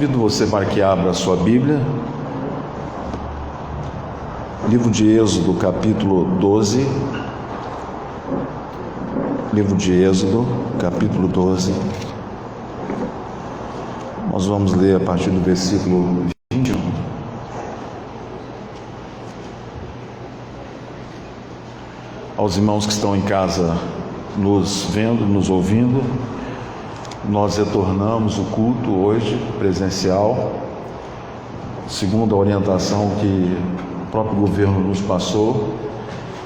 Convido você para que abra a sua Bíblia, livro de Êxodo, capítulo 12. Livro de Êxodo, capítulo 12. Nós vamos ler a partir do versículo 21. Aos irmãos que estão em casa nos vendo, nos ouvindo, nós retornamos o culto hoje, presencial, segundo a orientação que o próprio governo nos passou,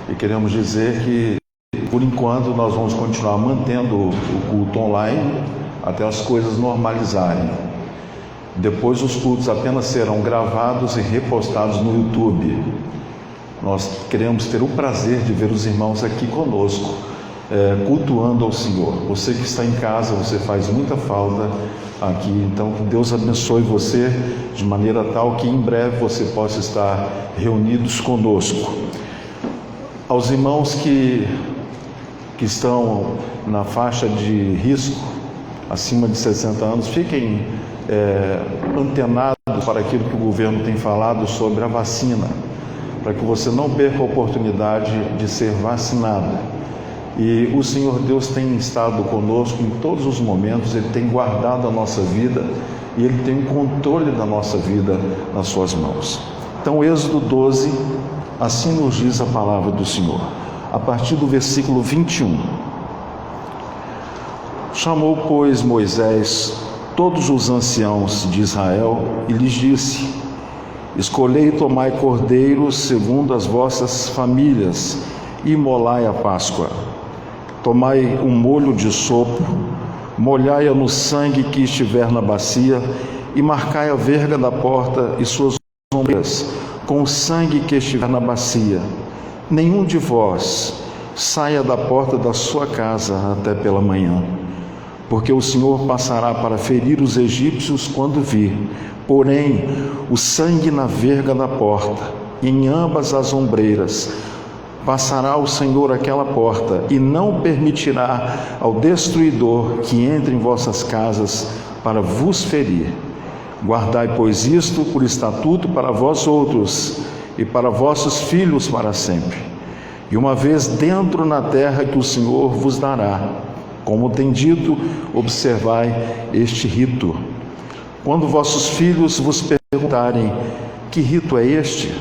e queremos dizer que, por enquanto, nós vamos continuar mantendo o culto online até as coisas normalizarem. Depois os cultos apenas serão gravados e repostados no YouTube. Nós queremos ter o prazer de ver os irmãos aqui conosco, cultuando ao Senhor. Você que está em casa, você faz muita falta aqui, então que Deus abençoe você de maneira tal que em breve você possa estar reunidos conosco. Aos irmãos que estão na faixa de risco, acima de 60 anos, fiquem antenados para aquilo que o governo tem falado sobre a vacina, para que você não perca a oportunidade de ser vacinado. E o Senhor Deus tem estado conosco em todos os momentos, Ele tem guardado a nossa vida e Ele tem o controle da nossa vida nas suas mãos. Então, Êxodo 12, assim nos diz a palavra do Senhor, a partir do versículo 21. Chamou, pois, Moisés todos os anciãos de Israel e lhes disse: escolhei e tomai cordeiros segundo as vossas famílias e imolai a Páscoa. Tomai um molho de sopro, molhai-a no sangue que estiver na bacia, e marcai a verga da porta e suas ombreiras com o sangue que estiver na bacia. Nenhum de vós saia da porta da sua casa até pela manhã, porque o Senhor passará para ferir os egípcios quando vir. Porém, o sangue na verga da porta e em ambas as ombreiras, passará o Senhor aquela porta e não permitirá ao destruidor que entre em vossas casas para vos ferir. Guardai, pois, isto por estatuto para vós outros e para vossos filhos para sempre. E uma vez dentro na terra que o Senhor vos dará, como tem dito, observai este rito. Quando vossos filhos vos perguntarem: que rito é este?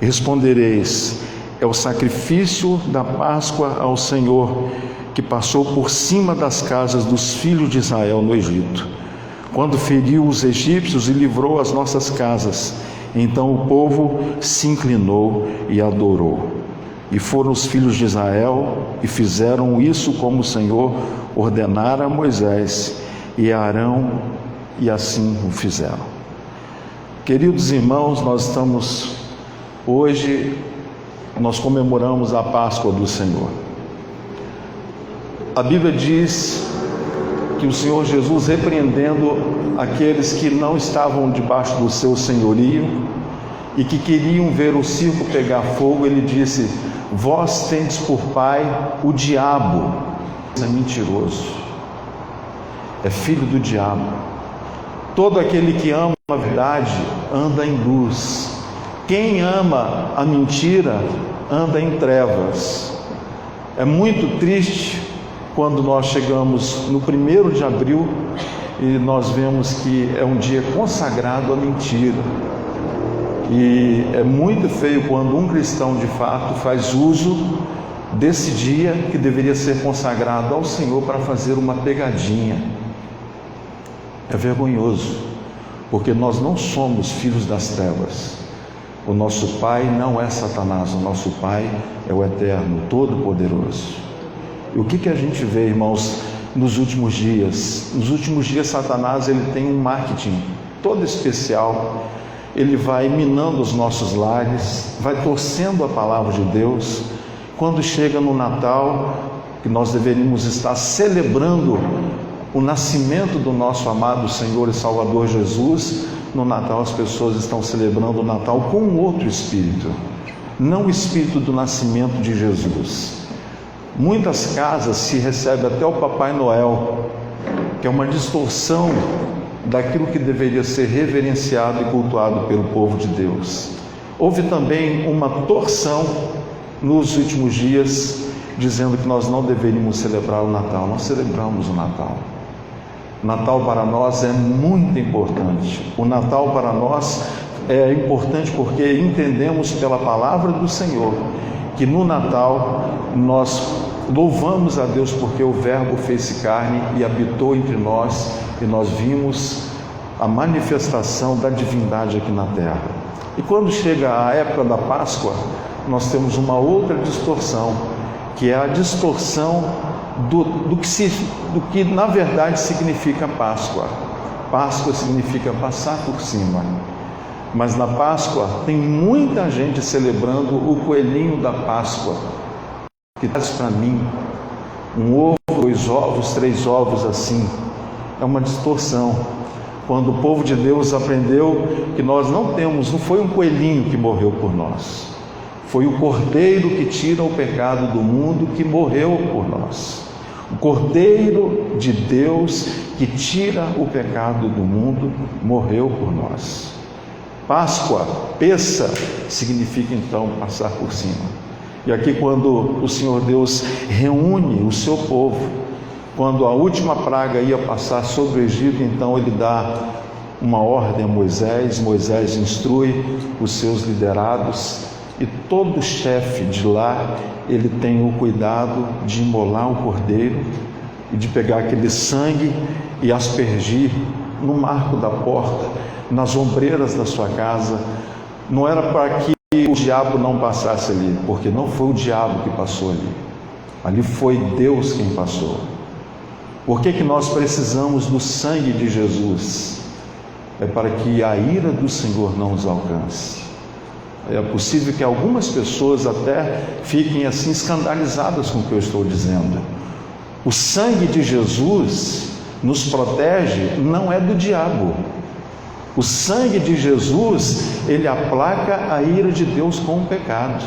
Respondereis: é o sacrifício da Páscoa ao Senhor, que passou por cima das casas dos filhos de Israel no Egito, quando feriu os egípcios e livrou as nossas casas. Então o povo se inclinou e adorou. E foram os filhos de Israel e fizeram isso como o Senhor ordenara a Moisés e a Arão, e assim o fizeram. Queridos irmãos, nós comemoramos a Páscoa do Senhor. A Bíblia diz que o Senhor Jesus, repreendendo aqueles que não estavam debaixo do seu senhorio e que queriam ver o circo pegar fogo, ele disse: vós tendes por pai o diabo. É mentiroso, é filho do diabo. Todo aquele que ama a verdade anda em luz. Quem ama a mentira anda em trevas. É muito triste quando nós chegamos no 1º de abril e nós vemos que é um dia consagrado à mentira. E é muito feio quando um cristão de fato faz uso desse dia que deveria ser consagrado ao Senhor para fazer uma pegadinha. É vergonhoso, porque nós não somos filhos das trevas. O nosso Pai não é Satanás, o nosso Pai é o Eterno, Todo-Poderoso. E o que a gente vê, irmãos, nos últimos dias? Nos últimos dias, Satanás ele tem um marketing todo especial. Ele vai minando os nossos lares, vai torcendo a palavra de Deus. Quando chega no Natal, que nós deveríamos estar celebrando o nascimento do nosso amado Senhor e Salvador Jesus, no Natal as pessoas estão celebrando o Natal com um outro espírito, não o espírito do nascimento de Jesus. Muitas casas se recebe até o Papai Noel, que é uma distorção daquilo que deveria ser reverenciado e cultuado pelo povo de Deus. Houve também uma torção nos últimos dias, dizendo que nós não deveríamos celebrar o Natal. Nós celebramos o Natal. O Natal para nós é muito importante. O Natal para nós é importante porque entendemos pela palavra do Senhor que no Natal nós louvamos a Deus porque o Verbo fez-se carne e habitou entre nós, e nós vimos a manifestação da divindade aqui na terra. E quando chega a época da Páscoa, nós temos uma outra distorção, que é a distorção do que na verdade significa Páscoa. Páscoa significa passar por cima. Mas na Páscoa tem muita gente celebrando o coelhinho da Páscoa, que traz para mim um ovo, 2 ovos, 3 ovos assim. É uma distorção. Quando o povo de Deus aprendeu que nós não foi um coelhinho que morreu por nós, foi o Cordeiro que tira o pecado do mundo que morreu por nós. O Cordeiro de Deus que tira o pecado do mundo morreu por nós. Páscoa, Pessa, significa então passar por cima. E aqui quando o Senhor Deus reúne o seu povo, quando a última praga ia passar sobre o Egito, então ele dá uma ordem a Moisés, Moisés instrui os seus liderados, e todo chefe de lá, ele tem o cuidado de imolar o cordeiro e de pegar aquele sangue e aspergir no marco da porta, nas ombreiras da sua casa. Não era para que o diabo não passasse ali, porque não foi o diabo que passou ali, ali foi Deus quem passou. Por que nós precisamos do sangue de Jesus? É para que a ira do Senhor não nos alcance. É possível que algumas pessoas até fiquem assim escandalizadas com o que eu estou dizendo. O sangue de Jesus nos protege, não é do diabo. O sangue de Jesus, ele aplaca a ira de Deus com o pecado.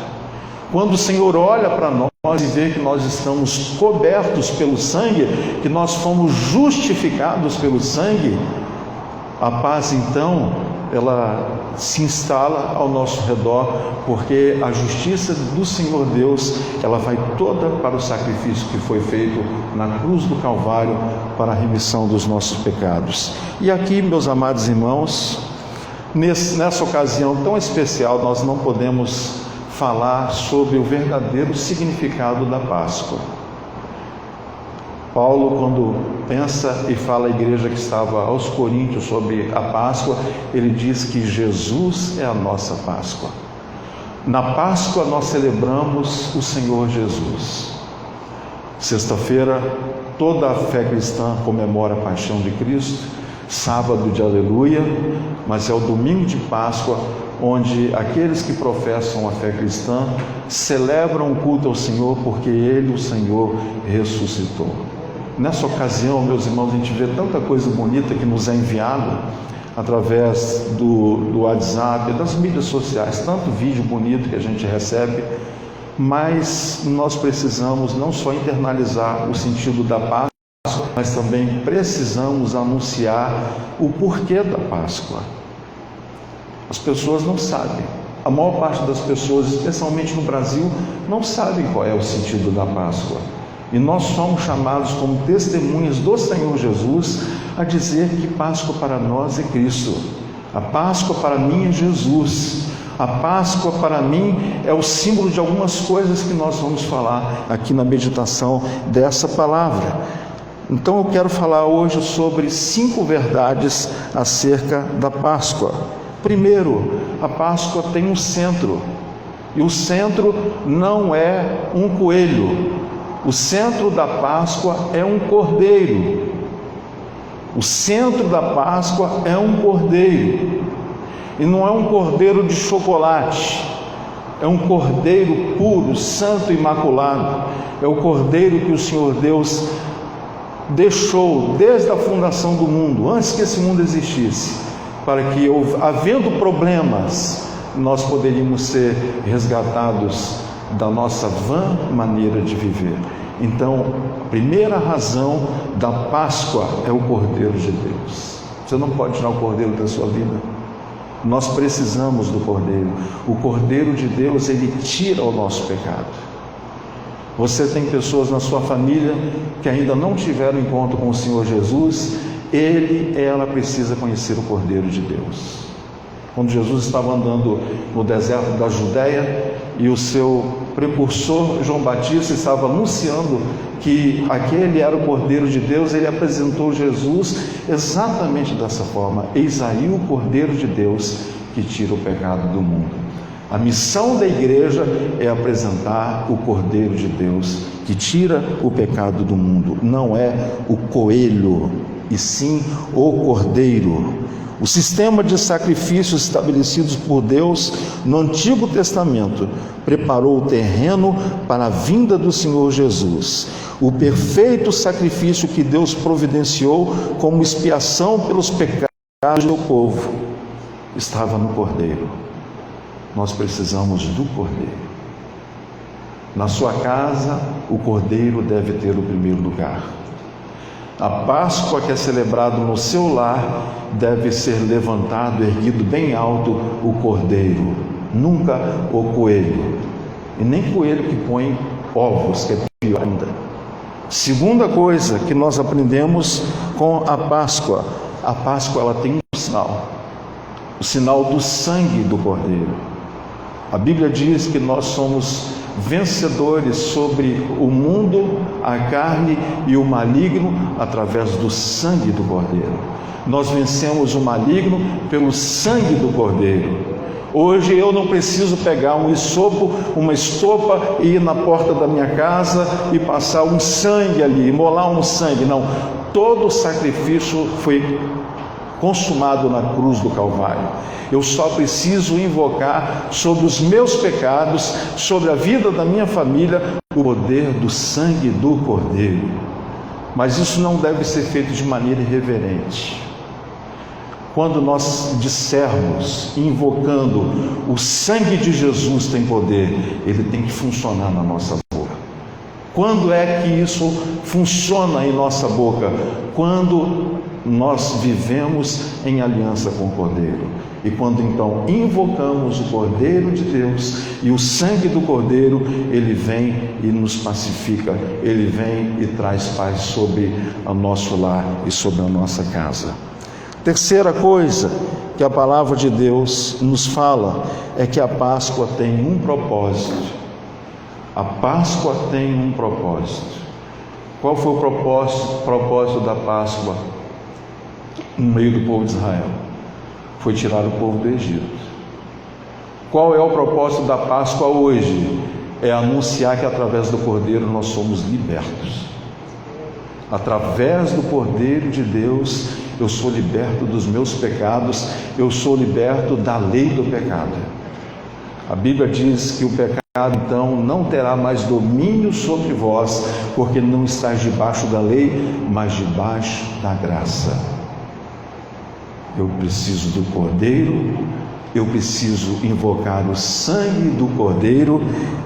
Quando o Senhor olha para nós e vê que nós estamos cobertos pelo sangue, que nós fomos justificados pelo sangue, a paz então, ela se instala ao nosso redor, porque a justiça do Senhor Deus, ela vai toda para o sacrifício que foi feito na cruz do Calvário para a remissão dos nossos pecados. E aqui, meus amados irmãos, nessa ocasião tão especial, nós não podemos falar sobre o verdadeiro significado da Páscoa. Paulo, quando pensa e fala à igreja que estava aos Coríntios sobre a Páscoa, ele diz que Jesus é a nossa Páscoa. Na Páscoa nós celebramos o Senhor Jesus. Sexta-feira, toda a fé cristã comemora a paixão de Cristo, sábado de aleluia, mas é o domingo de Páscoa, onde aqueles que professam a fé cristã celebram o culto ao Senhor, porque Ele, o Senhor, ressuscitou. Nessa ocasião, meus irmãos, a gente vê tanta coisa bonita que nos é enviado através do WhatsApp, das mídias sociais, tanto vídeo bonito que a gente recebe, mas nós precisamos não só internalizar o sentido da Páscoa, mas também precisamos anunciar o porquê da Páscoa. As pessoas não sabem. A maior parte das pessoas, especialmente no Brasil, não sabem qual é o sentido da Páscoa. E nós somos chamados como testemunhas do Senhor Jesus a dizer que Páscoa para nós é Cristo. A Páscoa para mim é Jesus. A Páscoa para mim é o símbolo de algumas coisas que nós vamos falar aqui na meditação dessa palavra. Então eu quero falar hoje sobre 5 verdades acerca da Páscoa. Primeiro, a Páscoa tem um centro, e o centro não é um coelho. O centro da Páscoa é um cordeiro. O centro da Páscoa é um cordeiro. E não é um cordeiro de chocolate. É um cordeiro puro, santo e imaculado. É o cordeiro que o Senhor Deus deixou desde a fundação do mundo, antes que esse mundo existisse, para que, havendo problemas, nós poderíamos ser resgatados da nossa vã maneira de viver. Então, a primeira razão da Páscoa é o Cordeiro de Deus. Você não pode tirar o cordeiro da sua vida. Nós precisamos do cordeiro. O cordeiro de Deus, ele tira o nosso pecado. Você tem pessoas na sua família que ainda não tiveram encontro com o Senhor Jesus. Ela precisa conhecer o cordeiro de Deus. Quando Jesus estava andando no deserto da Judéia e o seu precursor João Batista estava anunciando que aquele era o Cordeiro de Deus, ele apresentou Jesus exatamente dessa forma: eis aí o Cordeiro de Deus que tira o pecado do mundo. A missão da igreja é apresentar o Cordeiro de Deus que tira o pecado do mundo. Não é o coelho, e sim o Cordeiro. O sistema de sacrifícios estabelecidos por Deus no Antigo Testamento preparou o terreno para a vinda do Senhor Jesus. O perfeito sacrifício que Deus providenciou como expiação pelos pecados do povo estava no Cordeiro. Nós precisamos do Cordeiro. Na sua casa, o Cordeiro deve ter o primeiro lugar. A Páscoa que é celebrado no seu lar deve ser levantado, erguido bem alto, o cordeiro, nunca o coelho, e nem coelho que põe ovos, que é pior ainda. Segunda coisa que nós aprendemos com a Páscoa ela tem um sinal, o sinal do sangue do cordeiro. A Bíblia diz que nós somos vencedores sobre o mundo, a carne e o maligno através do sangue do Cordeiro. Nós vencemos o maligno pelo sangue do Cordeiro. Hoje eu não preciso pegar um hisopo, uma estopa e ir na porta da minha casa e passar um sangue ali, molar um sangue. Não, todo o sacrifício foi consumado na cruz do Calvário. Eu só preciso invocar sobre os meus pecados, sobre a vida da minha família, o poder do sangue do Cordeiro. Mas isso não deve ser feito de maneira irreverente. Quando nós dissermos, invocando, o sangue de Jesus tem poder, ele tem que funcionar na nossa boca. Quando é que isso funciona em nossa boca? Quando nós vivemos em aliança com o Cordeiro. E quando então invocamos o Cordeiro de Deus e o sangue do Cordeiro, ele vem e nos pacifica, ele vem e traz paz sobre o nosso lar e sobre a nossa casa. Terceira coisa que a palavra de Deus nos fala é que a Páscoa tem um propósito. A Páscoa tem um propósito. Qual foi o propósito da Páscoa no meio do povo de Israel? Foi tirar o povo do Egito. Qual é o propósito da Páscoa hoje? É anunciar que através do Cordeiro nós somos libertos. Através do Cordeiro de Deus, eu sou liberto dos meus pecados, eu sou liberto da lei do pecado. A Bíblia diz que o pecado então não terá mais domínio sobre vós, porque não estáis debaixo da lei, mas debaixo da graça. Eu preciso do Cordeiro, eu preciso invocar o sangue do Cordeiro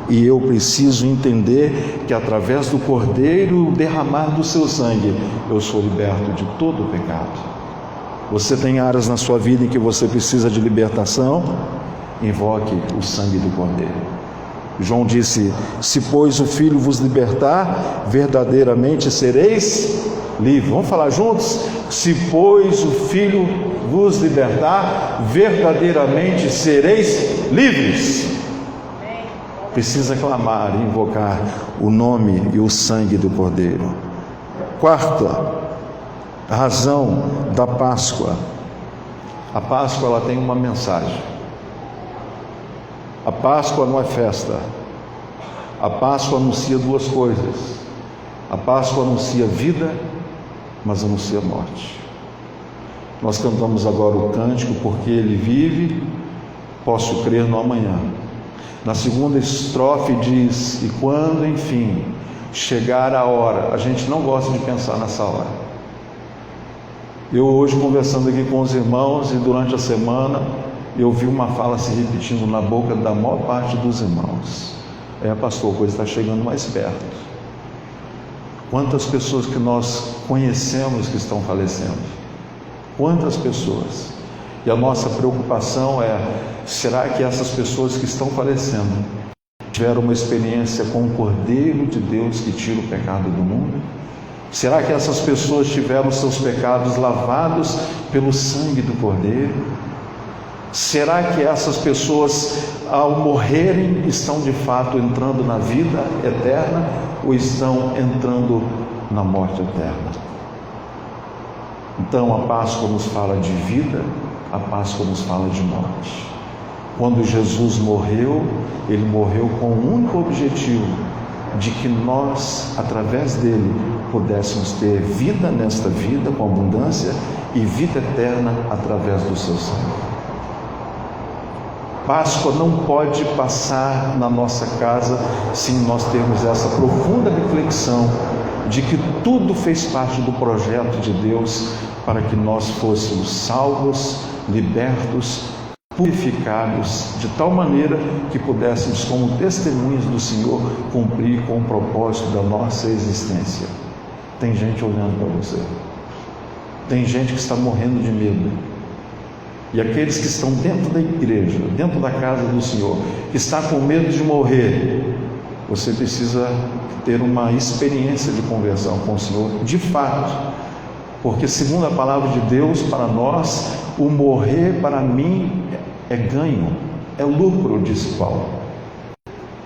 e eu preciso entender que através do Cordeiro, o derramar do seu sangue, eu sou liberto de todo o pecado. Você tem áreas na sua vida em que você precisa de libertação? Invoque o sangue do Cordeiro. João disse: se pois o Filho vos libertar, verdadeiramente sereis livres. Vamos falar juntos? Se pois o Filho vos libertar, verdadeiramente sereis livres. Precisa clamar e invocar o nome e o sangue do Cordeiro. Quarta razão da Páscoa. A Páscoa ela tem uma mensagem. A Páscoa não é festa. A Páscoa anuncia duas coisas. A Páscoa anuncia vida, mas anuncia morte. Nós cantamos agora o cântico, porque ele vive, posso crer no amanhã. Na segunda estrofe diz: e quando enfim chegar a hora, a gente não gosta de pensar nessa hora. Eu hoje conversando aqui com os irmãos e durante a semana eu vi uma fala se repetindo na boca da maior parte dos irmãos: pastor, a coisa está chegando mais perto. Quantas pessoas que nós conhecemos que estão falecendo? Quantas pessoas? E a nossa preocupação é: será que essas pessoas que estão falecendo tiveram uma experiência com o Cordeiro de Deus que tira o pecado do mundo? Será que essas pessoas tiveram seus pecados lavados pelo sangue do Cordeiro? Será que essas pessoas, ao morrerem, estão de fato entrando na vida eterna ou estão entrando na morte eterna? Então a Páscoa nos fala de vida, a Páscoa nos fala de morte. Quando Jesus morreu, Ele morreu com o único objetivo de que nós, através dele, pudéssemos ter vida nesta vida com abundância e vida eterna através do seu sangue. Páscoa não pode passar na nossa casa sem nós termos essa profunda reflexão de que tudo fez parte do projeto de Deus para que nós fôssemos salvos, libertos, purificados, de tal maneira que pudéssemos, como testemunhas do Senhor, cumprir com o propósito da nossa existência. Tem gente olhando para você, tem gente que está morrendo de medo, e aqueles que estão dentro da igreja, dentro da casa do Senhor, que está com medo de morrer, você precisa ter uma experiência de conversão com o Senhor, de fato, porque segundo a palavra de Deus para nós, o morrer para mim é ganho, é lucro, disse Paulo.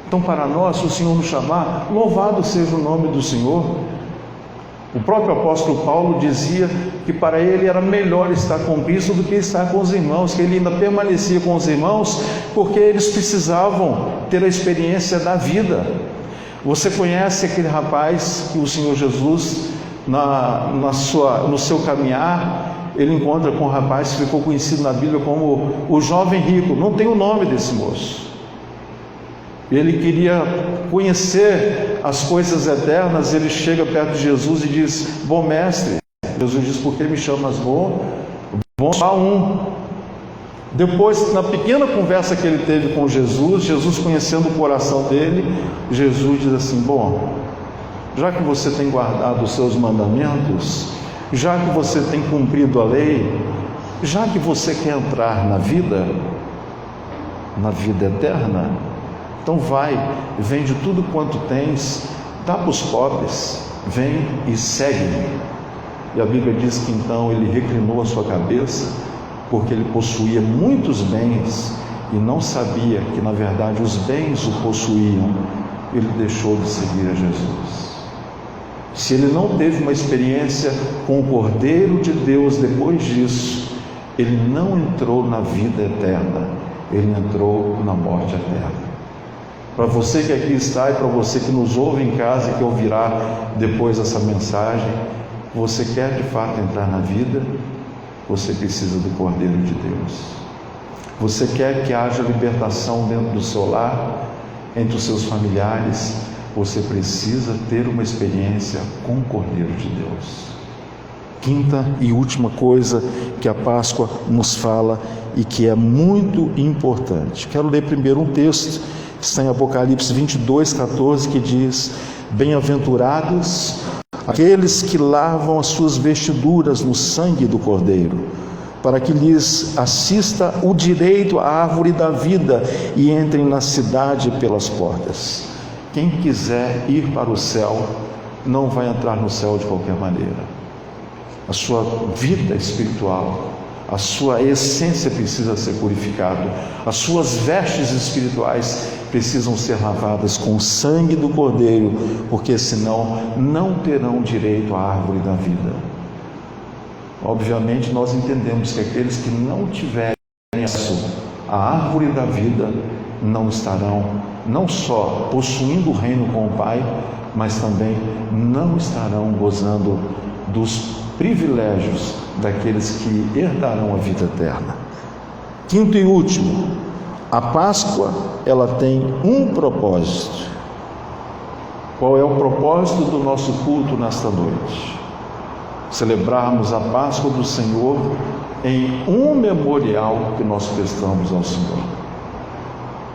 Então para nós, se o Senhor nos chamar, louvado seja o nome do Senhor. O próprio apóstolo Paulo dizia que para ele era melhor estar com Cristo do que estar com os irmãos, que ele ainda permanecia com os irmãos porque eles precisavam ter a experiência da vida. Você conhece aquele rapaz que o Senhor Jesus, no seu caminhar, ele encontra com um rapaz que ficou conhecido na Bíblia como o jovem rico. Não tem o nome desse moço. Ele queria conhecer as coisas eternas. Ele chega perto de Jesus e diz: bom mestre. Jesus diz: por que me chamas bom? Bom só um. Depois, na pequena conversa que ele teve com Jesus, Jesus conhecendo o coração dele, Jesus diz assim: bom, já que você tem guardado os seus mandamentos, já que você tem cumprido a lei, já que você quer entrar na vida eterna, então vai, vende tudo quanto tens, dá para os pobres, vem e segue-me. E a Bíblia diz que então ele reclinou a sua cabeça, porque ele possuía muitos bens e não sabia que na verdade os bens o possuíam. Ele deixou de seguir a Jesus. Se ele não teve uma experiência com o Cordeiro de Deus depois disso, ele não entrou na vida eterna, ele entrou na morte eterna. Para você que aqui está e para você que nos ouve em casa e que ouvirá depois essa mensagem, você quer de fato entrar na vida, você precisa do Cordeiro de Deus. Você quer que haja libertação dentro do seu lar, entre os seus familiares, você precisa ter uma experiência com o Cordeiro de Deus. Quinta e última coisa que a Páscoa nos fala e que é muito importante. Quero ler primeiro um texto, está em Apocalipse 22:14, que diz: bem-aventurados aqueles que lavam as suas vestiduras no sangue do Cordeiro, para que lhes assista o direito à árvore da vida e entrem na cidade pelas portas. Quem quiser ir para o céu, não vai entrar no céu de qualquer maneira. A sua vida espiritual, a sua essência precisa ser purificada. As suas vestes espirituais precisam ser lavadas com o sangue do Cordeiro, porque senão não terão direito à árvore da vida. Obviamente nós entendemos que aqueles que não tiverem acesso à árvore da vida não estarão não só possuindo o reino com o Pai, mas também não estarão gozando dos privilégios daqueles que herdarão a vida eterna. Quinto e último, a Páscoa, ela tem um propósito. Qual é o propósito do nosso culto nesta noite? Celebrarmos a Páscoa do Senhor em um memorial que nós prestamos ao Senhor.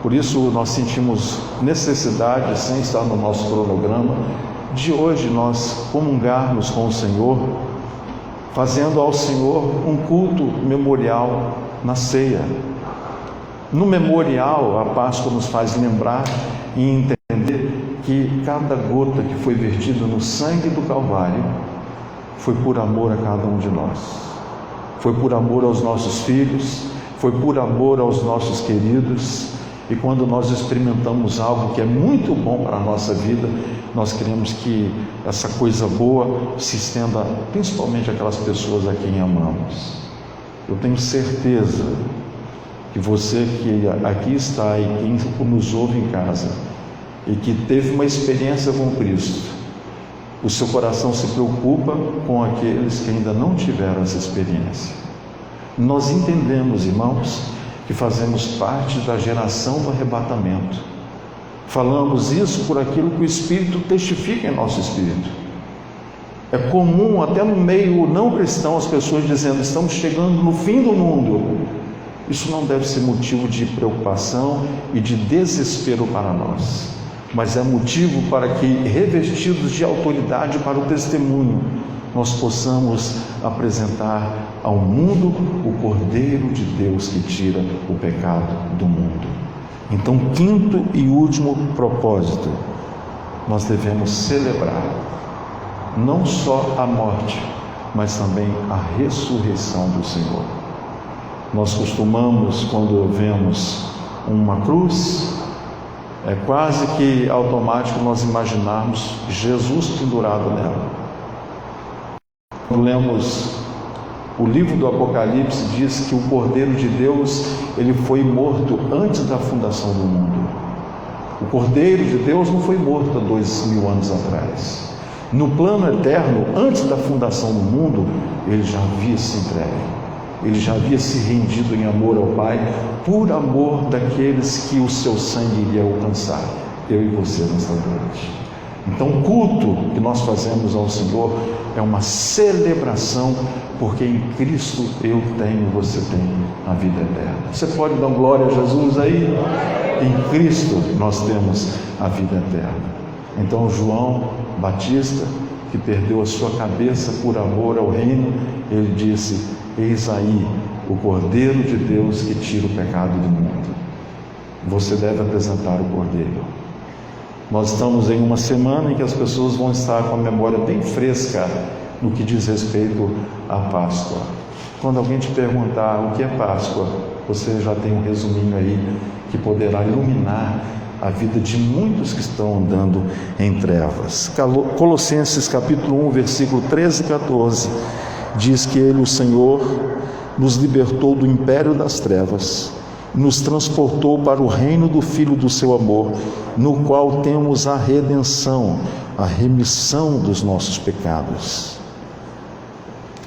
Por isso nós sentimos necessidade, sem estar no nosso cronograma, de hoje nós comungarmos com o Senhor fazendo ao Senhor um culto memorial na ceia. No memorial, a Páscoa nos faz lembrar e entender que cada gota que foi vertida no sangue do Calvário foi por amor a cada um de nós. Foi por amor aos nossos filhos, foi por amor aos nossos queridos. E quando nós experimentamos algo que é muito bom para a nossa vida, nós queremos que essa coisa boa se estenda principalmente àquelas pessoas a quem amamos. Eu tenho certeza que você que aqui está e quem nos ouve em casa e que teve uma experiência com Cristo, o seu coração se preocupa com aqueles que ainda não tiveram essa experiência. Nós entendemos, irmãos, que fazemos parte da geração do arrebatamento. Falamos isso por aquilo que o Espírito testifica em nosso espírito. É comum até no meio não cristão as pessoas dizendo: estamos chegando no fim do mundo. Isso não deve ser motivo de preocupação e de desespero para nós, mas é motivo para que, revestidos de autoridade para o testemunho, nós possamos apresentar ao mundo o Cordeiro de Deus que tira o pecado do mundo. Então, quinto e último propósito, nós devemos celebrar não só a morte, mas também a ressurreição do Senhor. Nós costumamos, quando vemos uma cruz, é quase que automático nós imaginarmos Jesus pendurado nela. Quando lemos o livro do Apocalipse, diz que o Cordeiro de Deus, ele foi morto antes da fundação do mundo. O Cordeiro de Deus não foi morto há 2000 anos atrás. No plano eterno, antes da fundação do mundo, ele já havia se entregue. Ele já havia se rendido em amor ao Pai, por amor daqueles que o seu sangue iria alcançar, eu e você nessa noite. Então, o culto que nós fazemos ao Senhor é uma celebração, porque em Cristo eu tenho, você tem a vida eterna. Você pode dar glória a Jesus aí? Em Cristo nós temos a vida eterna. Então, João Batista, que perdeu a sua cabeça por amor ao reino, ele disse: eis aí o Cordeiro de Deus que tira o pecado do mundo. Você deve apresentar o Cordeiro. Nós estamos em uma semana em que as pessoas vão estar com a memória bem fresca no que diz respeito à Páscoa. Quando alguém te perguntar o que é Páscoa, você já tem um resuminho aí que poderá iluminar a vida de muitos que estão andando em trevas. Colossenses capítulo 1, versículo 13 e 14, diz que Ele, o Senhor, nos libertou do império das trevas, nos transportou para o reino do Filho do seu amor, no qual temos a redenção, a remissão dos nossos pecados.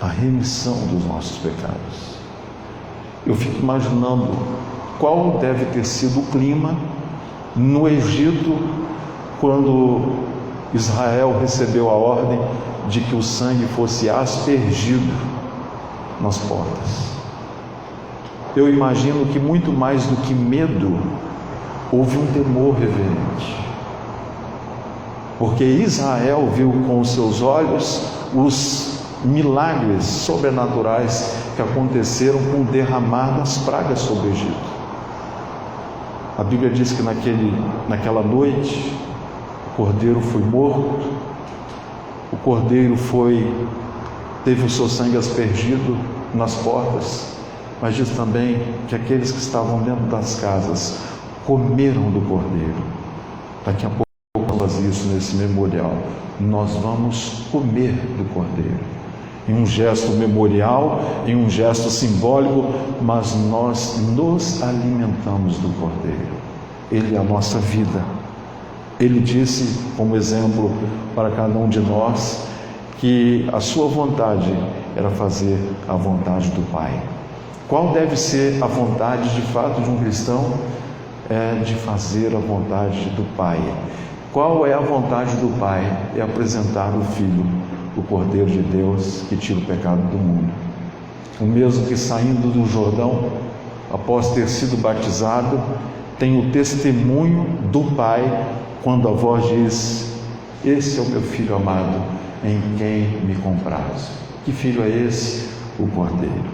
A remissão dos nossos pecados. Eu fico imaginando qual deve ter sido o clima no Egito, quando Israel recebeu a ordem de que o sangue fosse aspergido nas portas. Eu imagino que muito mais do que medo, houve um temor reverente. Porque Israel viu com os seus olhos os milagres sobrenaturais que aconteceram com o derramar das pragas sobre o Egito. A Bíblia diz que naquela noite, o cordeiro foi morto, o cordeiro teve o seu sangue aspergido nas portas, mas diz também que aqueles que estavam dentro das casas comeram do cordeiro. Daqui a pouco vamos fazer isso nesse memorial. Nós vamos comer do cordeiro, em um gesto memorial, em um gesto simbólico, mas nós nos alimentamos do cordeiro. Ele é a nossa vida. Ele disse, como exemplo para cada um de nós, que a sua vontade era fazer a vontade do Pai. Qual deve ser a vontade de fato de um cristão? É de fazer a vontade do Pai. Qual é a vontade do Pai? É apresentar o Filho, o Cordeiro de Deus que tira o pecado do mundo. O mesmo que saindo do Jordão, após ter sido batizado, tem o testemunho do Pai, quando a voz diz: esse é o meu Filho amado, em quem me comprazo. Que filho é esse? O Cordeiro.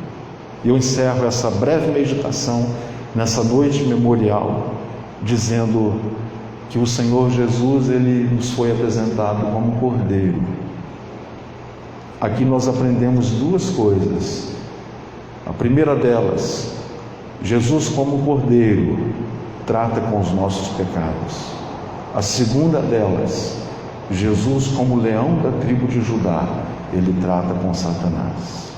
E eu encerro essa breve meditação nessa noite memorial, dizendo que o Senhor Jesus, Ele nos foi apresentado como Cordeiro. Aqui nós aprendemos duas coisas. A primeira delas, Jesus como Cordeiro trata com os nossos pecados. A segunda delas, Jesus como leão da tribo de Judá, Ele trata com Satanás.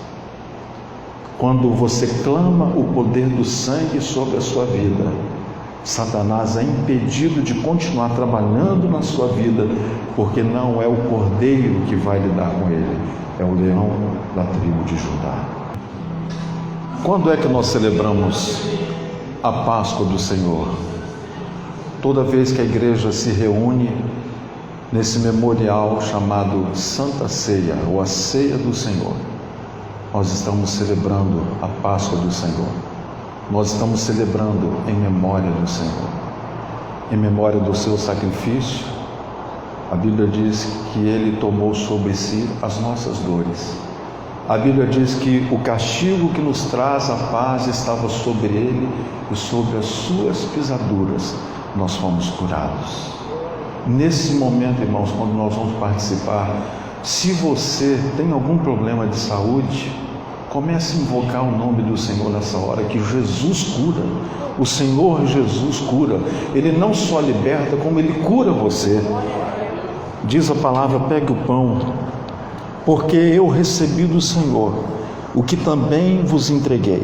Quando você clama o poder do sangue sobre a sua vida, Satanás é impedido de continuar trabalhando na sua vida, porque não é o Cordeiro que vai lidar com ele, é o leão da tribo de Judá. Quando é que nós celebramos a Páscoa do Senhor? Toda vez que a igreja se reúne nesse memorial chamado Santa Ceia, ou a Ceia do Senhor, nós estamos celebrando a Páscoa do Senhor. Nós estamos celebrando em memória do Senhor, em memória do seu sacrifício. A Bíblia diz que Ele tomou sobre si as nossas dores. A Bíblia diz que o castigo que nos traz a paz estava sobre Ele, e sobre as suas pisaduras nós fomos curados. Nesse momento, irmãos, quando nós vamos participar, se você tem algum problema de saúde, comece a invocar o nome do Senhor nessa hora, que Jesus cura. O Senhor Jesus cura. Ele não só liberta, como Ele cura você. Diz a palavra: pegue o pão, porque eu recebi do Senhor o que também vos entreguei.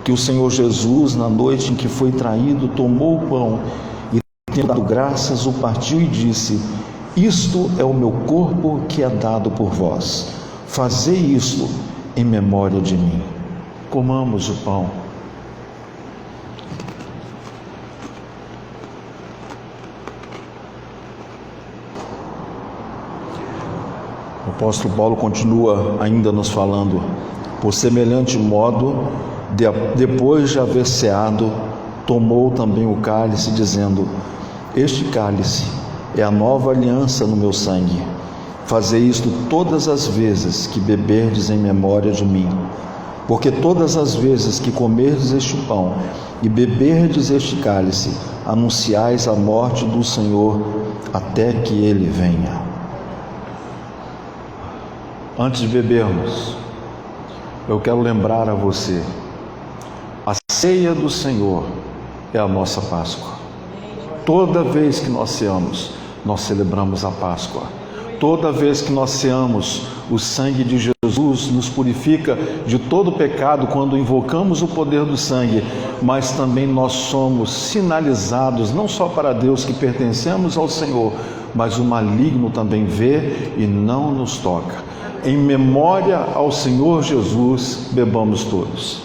Que o Senhor Jesus, na noite em que foi traído, tomou o pão e, tendo dado graças, o partiu e disse: isto é o meu corpo que é dado por vós. Fazei isto em memória de mim. Comamos o pão. O apóstolo Paulo continua ainda nos falando: por semelhante modo, depois de haver ceado, tomou também o cálice, dizendo: este cálice é a nova aliança no meu sangue. Fazei isto todas as vezes que beberdes em memória de mim. Porque todas as vezes que comerdes este pão e beberdes este cálice, anunciais a morte do Senhor até que Ele venha. Antes de bebermos, eu quero lembrar a você: a ceia do Senhor é a nossa Páscoa. Toda vez que nós ceamos, nós celebramos a Páscoa. Toda vez que nós ceamos, o sangue de Jesus nos purifica de todo pecado quando invocamos o poder do sangue, mas também nós somos sinalizados, não só para Deus, que pertencemos ao Senhor, mas o maligno também vê e não nos toca. Em memória ao Senhor Jesus, bebamos todos.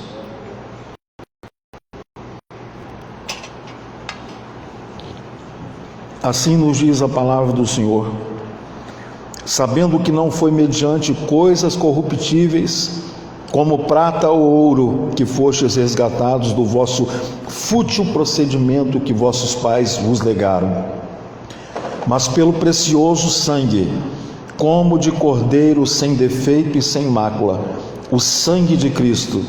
Assim nos diz a palavra do Senhor: sabendo que não foi mediante coisas corruptíveis, como prata ou ouro, que fostes resgatados do vosso fútil procedimento que vossos pais vos legaram, mas pelo precioso sangue, como de cordeiro sem defeito e sem mácula, o sangue de Cristo,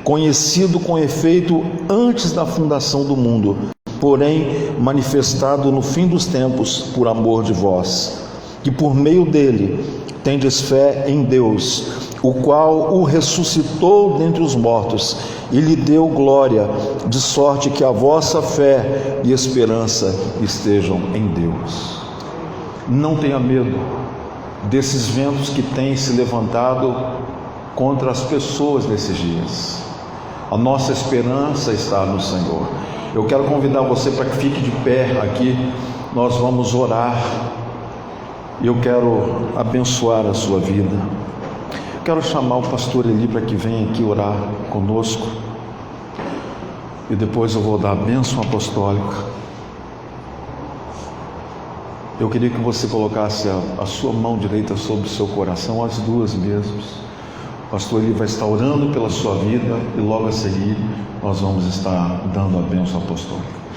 conhecido com efeito antes da fundação do mundo, porém manifestado no fim dos tempos por amor de vós, que por meio dele tendes fé em Deus, o qual o ressuscitou dentre os mortos e lhe deu glória, de sorte que a vossa fé e esperança estejam em Deus. Não tenha medo desses ventos que têm se levantado contra as pessoas nesses dias. A nossa esperança está no Senhor. Eu quero convidar você para que fique de pé aqui. Nós vamos orar. Eu quero abençoar a sua vida. Quero chamar o pastor Eli para que venha aqui orar conosco. E depois eu vou dar a bênção apostólica. Eu queria que você colocasse a sua mão direita sobre o seu coração, as duas mesmas. O pastor Eli vai estar orando pela sua vida e logo a seguir nós vamos estar dando a bênção apostólica.